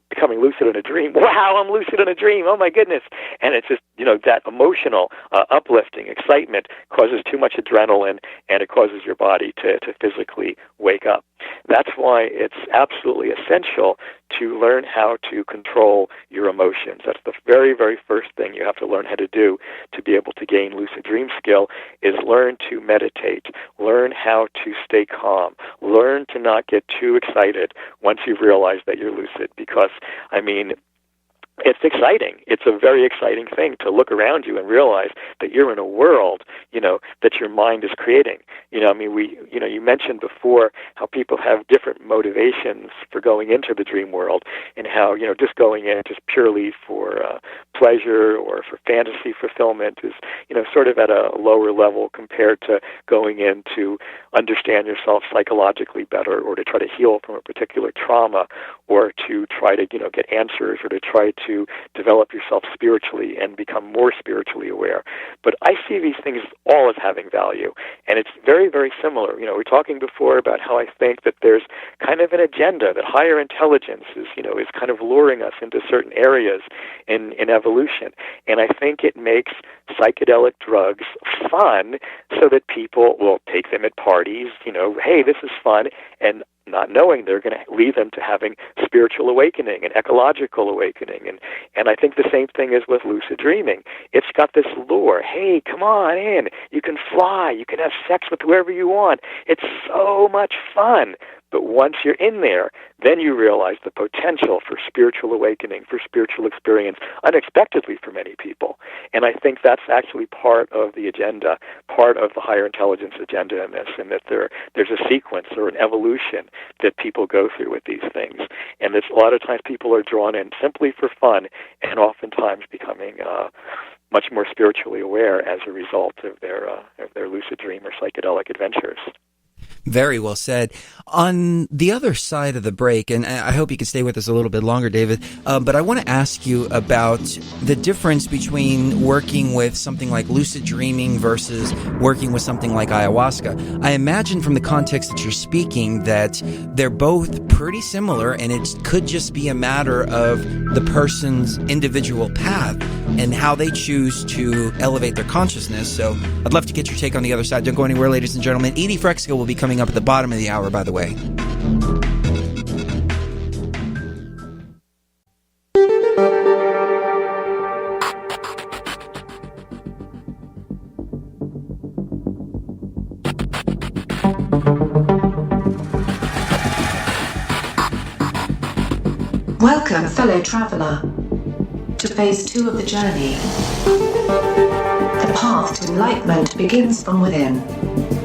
Becoming lucid in a dream. Wow, I'm lucid in a dream. Oh, my goodness. And it's just, that emotional, uplifting excitement causes too much adrenaline, and it causes your body to physically wake up. That's why it's absolutely essential to learn how to control your emotions. That's the very, very first thing you have to learn how to do to be able to gain lucid dream skill, is learn to meditate, learn how to stay calm, learn to not get too excited once you've realized that you're lucid, because, it's exciting. It's a very exciting thing to look around you and realize that you're in a world, that your mind is creating. You mentioned before how people have different motivations for going into the dream world, and how, just going in just purely for pleasure or for fantasy fulfillment is, sort of at a lower level compared to going in to understand yourself psychologically better, or to try to heal from a particular trauma, or to try to, get answers, or to try to develop yourself spiritually and become more spiritually aware. But I see these things all as having value, and it's very, very similar. We were talking before about how I think that there's kind of an agenda, that higher intelligence is kind of luring us into certain areas in evolution. And I think it makes psychedelic drugs fun so that people will take them at parties, hey, this is fun, and not knowing they're going to lead them to having spiritual awakening and ecological awakening. And I think the same thing is with lucid dreaming. It's got this lure. Hey, come on in. You can fly. You can have sex with whoever you want. It's so much fun. But once you're in there, then you realize the potential for spiritual awakening, for spiritual experience, unexpectedly for many people. And I think that's actually part of the agenda, part of the higher intelligence agenda in this, and that there's a sequence or an evolution that people go through with these things. And a lot of times people are drawn in simply for fun, and oftentimes becoming much more spiritually aware as a result of their lucid dream or psychedelic adventures. Very well said. On the other side of the break, and I hope you can stay with us a little bit longer, David, but I want to ask you about the difference between working with something like lucid dreaming versus working with something like ayahuasca. I imagine from the context that you're speaking that they're both pretty similar, and it could just be a matter of the person's individual path and how they choose to elevate their consciousness. So I'd love to get your take on the other side. Don't go anywhere, ladies and gentlemen. Edie Fresco will be coming up at the bottom of the hour, by the way. Welcome, fellow traveler, to phase 2 of the journey. The path to enlightenment begins from within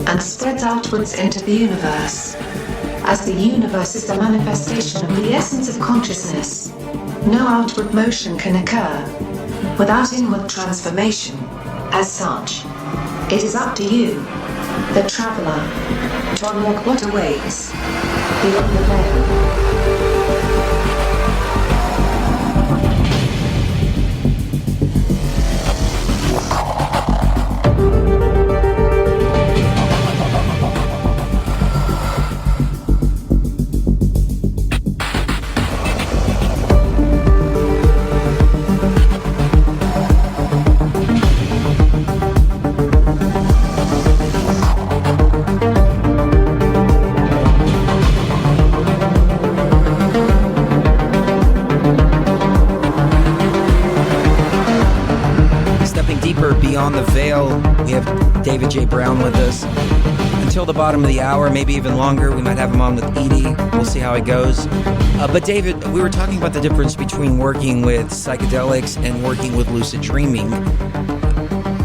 and spreads outwards into the universe. as the universe is the manifestation of the essence of consciousness. No outward motion can occur without inward transformation. As such, it is up to you, the traveler, to unlock what awaits beyond the veil. Beyond the Veil. We have David J. Brown with us until the bottom of the hour, maybe even longer. We might have him on with Edie. We'll see how it goes. But David, we were talking about the difference between working with psychedelics and working with lucid dreaming.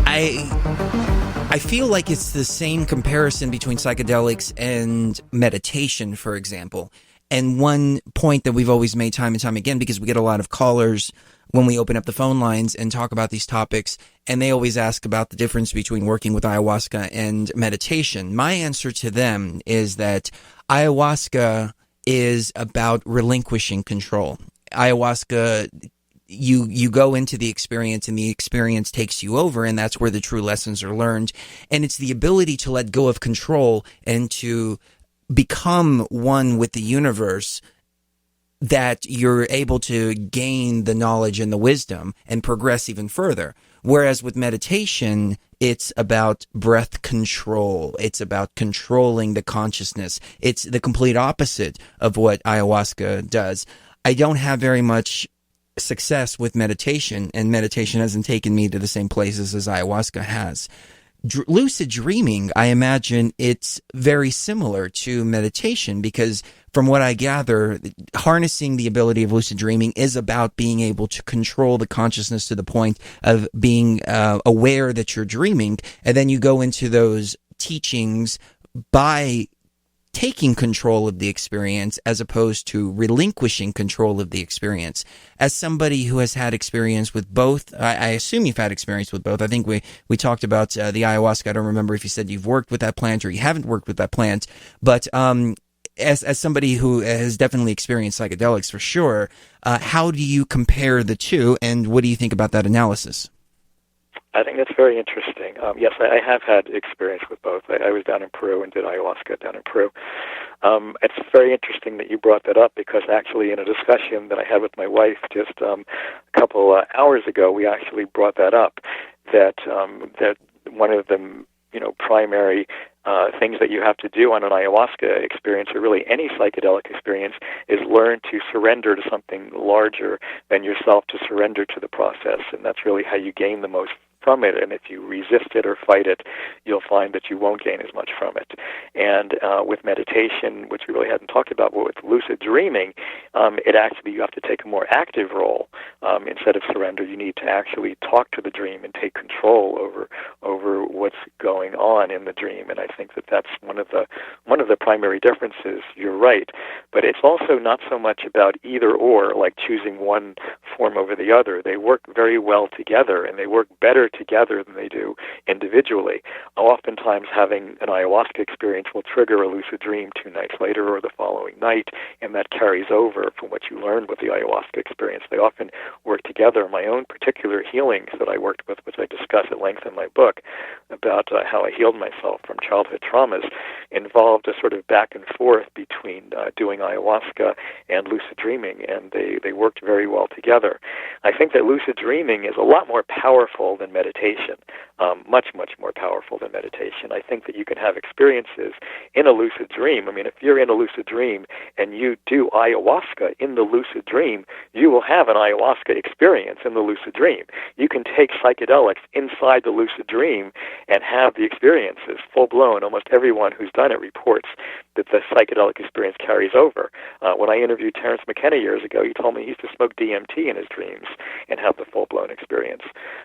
I feel like it's the same comparison between psychedelics and meditation, for example. And one point that we've always made time and time again, because we get a lot of callers when we open up the phone lines and talk about these topics, and they always ask about the difference between working with ayahuasca and meditation. My answer to them is that ayahuasca is about relinquishing control. Ayahuasca, you go into the experience and the experience takes you over, and that's where the true lessons are learned. And it's the ability to let go of control and to become one with the universe that you're able to gain the knowledge and the wisdom and progress even further. Whereas with meditation, it's about breath control. It's about controlling the consciousness. It's the complete opposite of what ayahuasca does. I don't have very much success with meditation, and meditation hasn't taken me to the same places as ayahuasca has. Lucid dreaming, I imagine it's very similar to meditation, because from what I gather, harnessing the ability of lucid dreaming is about being able to control the consciousness to the point of being aware that you're dreaming, and then you go into those teachings by taking control of the experience as opposed to relinquishing control of the experience. As somebody who has had experience with both, I assume you've had experience with both. I think we talked about the ayahuasca. I don't remember if you said you've worked with that plant or you haven't worked with that plant, but as somebody who has definitely experienced psychedelics for sure, how do you compare the two, and what do you think about that analysis? I think that's very interesting. Yes, I have had experience with both. I was down in Peru and did ayahuasca down in Peru. It's very interesting that you brought that up, because actually in a discussion that I had with my wife just a couple hours ago, we actually brought that up, that one of the primary things that you have to do on an ayahuasca experience, or really any psychedelic experience, is learn to surrender to something larger than yourself, to surrender to the process. And that's really how you gain the most from it. And if you resist it or fight it, you'll find that you won't gain as much from it. And with meditation, which we really hadn't talked about, but with lucid dreaming, it actually, you have to take a more active role. Instead of surrender, you need to actually talk to the dream and take control over what's going on in the dream. And I think that that's one of the primary differences. You're right, but it's also not so much about either or, like choosing one form over the other. They work very well together, and they work better together than they do individually. Oftentimes, having an ayahuasca experience will trigger a lucid dream 2 nights later or the following night, and that carries over from what you learned with the ayahuasca experience. They often work together. My own particular healings that I worked with, which I discuss at length in my book, about how I healed myself from childhood traumas, involved a sort of back and forth between doing ayahuasca and lucid dreaming, and they worked very well together. I think that lucid dreaming is a lot more powerful than meditation, much, much more powerful than meditation. I think that you can have experiences in a lucid dream. I mean, if you're in a lucid dream and you do ayahuasca in the lucid dream, you will have an ayahuasca experience in the lucid dream. You can take psychedelics inside the lucid dream and have the experiences full-blown. Almost everyone who's done it reports that the psychedelic experience carries over. When I interviewed Terence McKenna years ago, he told me he used to smoke DMT in his dreams and have the full-blown experience.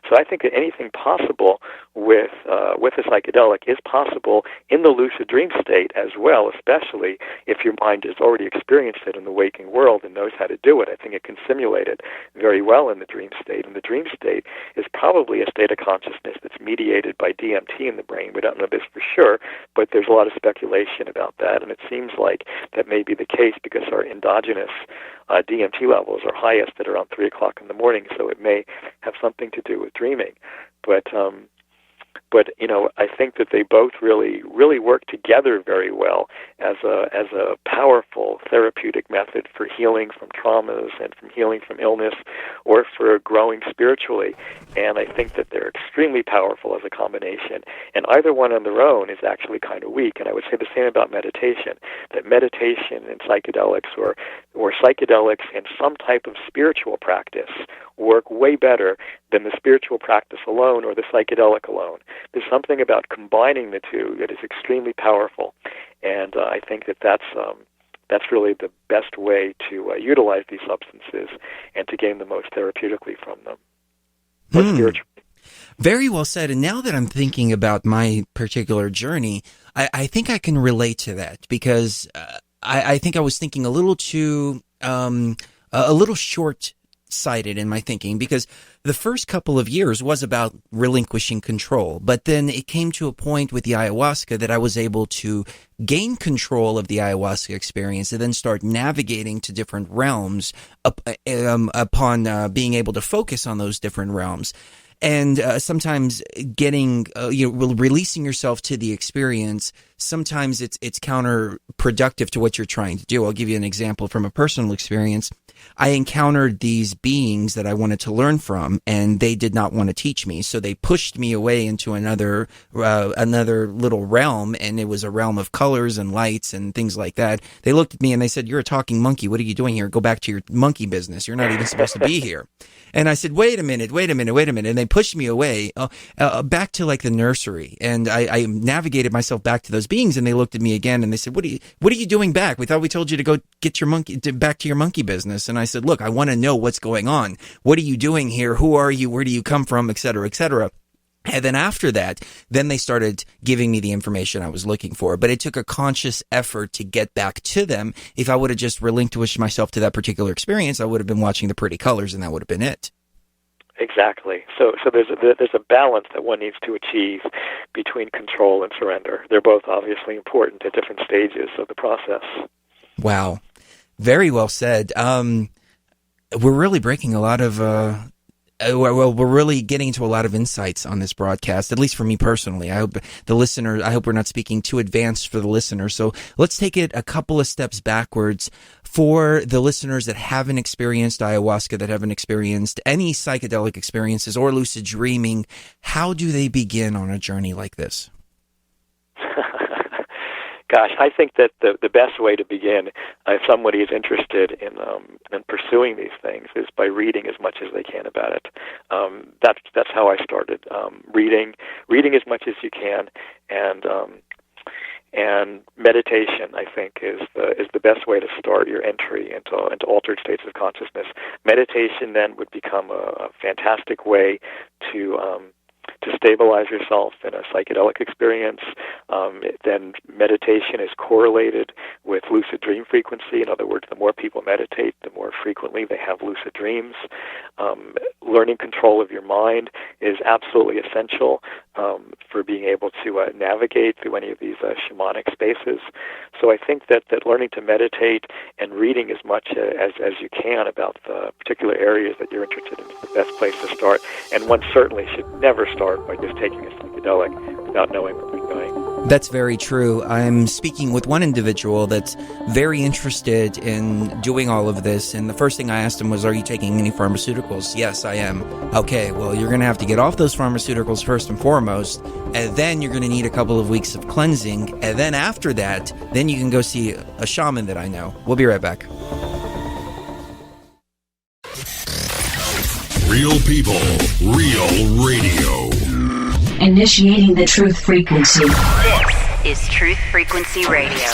So I think that anything possible with a psychedelic is possible in the lucid dream state as well, especially if your mind has already experienced it in the waking world and knows how to do it. I think it can simulate it very well in the dream state. And the dream state is probably a state of consciousness that's mediated by DMT in the brain. We don't know this for sure, but there's a lot of speculation about that, and it seems like that may be the case because our endogenous DMT levels are highest at around 3 o'clock in the morning, so it may have something to do with dreaming. But you know, I think that they both really work together very well as a powerful therapeutic method for healing from traumas and from healing from illness, or for growing spiritually. And I think that they're extremely powerful as a combination. And either one on their own is actually kind of weak. And I would say the same about meditation. That meditation and psychedelics, or psychedelics and some type of spiritual practice, work way better than the spiritual practice alone or the psychedelic alone. There's something about combining the two that is extremely powerful, and I think that that's really the best way to utilize these substances and to gain the most therapeutically from them, or spiritually. Very well said. And now that I'm thinking about my particular journey, I think I can relate to that, because I think I was thinking a little too, a little short-sighted in my thinking, because the first couple of years was about relinquishing control. But then it came to a point with the ayahuasca that I was able to gain control of the ayahuasca experience and then start navigating to different realms upon being able to focus on those different realms. And sometimes getting, releasing yourself to the experience, sometimes it's counterproductive to what you're trying to do. I'll give you an example from a personal experience. I encountered these beings that I wanted to learn from, and they did not want to teach me. So they pushed me away into another little realm, and it was a realm of colors and lights and things like that. They looked at me and they said, "You're a talking monkey. What are you doing here? Go back to your monkey business. You're not even supposed to be here." And I said, wait a minute. And they pushed me away back to like the nursery. And I navigated myself back to those beings, and they looked at me again and they said, what are you doing back? We thought we told you to go get your back to your monkey business. And I said, look, I want to know what's going on. What are you doing here? Who are you? Where do you come from? Et cetera, et cetera. And then after that, then they started giving me the information I was looking for. But it took a conscious effort to get back to them. If I would have just relinquished myself to that particular experience, I would have been watching the pretty colors, and that would have been it. Exactly. So there's a balance that one needs to achieve between control and surrender. They're both obviously important at different stages of the process. Wow. Very well said. We're really breaking a lot of... we're really getting into a lot of insights on this broadcast, at least for me personally. I hope we're not speaking too advanced for the listener. So let's take it a couple of steps backwards for the listeners that haven't experienced ayahuasca, that haven't experienced any psychedelic experiences or lucid dreaming. How do they begin on a journey like this? Gosh, I think that the best way to begin, if somebody is interested in pursuing these things, is by reading as much as they can about it. That's how I started. Reading as much as you can, and meditation, I think, is the best way to start your entry into altered states of consciousness. Meditation then would become a fantastic way to stabilize yourself in a psychedelic experience. Then meditation is correlated with lucid dream frequency. In other words, the more people meditate, the more frequently they have lucid dreams. Learning control of your mind is absolutely essential for being able to navigate through any of these shamanic spaces. So I think that learning to meditate and reading as much as you can about the particular areas that you're interested in is the best place to start. And one certainly should never start by just taking a psychedelic without knowing what they're doing. That's very true. I'm speaking with one individual that's very interested in doing all of this, and the first thing I asked him was, are you taking any pharmaceuticals? Yes, I am. Okay, well, you're going to have to get off those pharmaceuticals first and foremost, and then you're going to need a couple of weeks of cleansing, and then after that, then you can go see a shaman that I know. We'll be right back. Real people, real radio. Initiating the truth frequency. This is Truth Frequency Radio.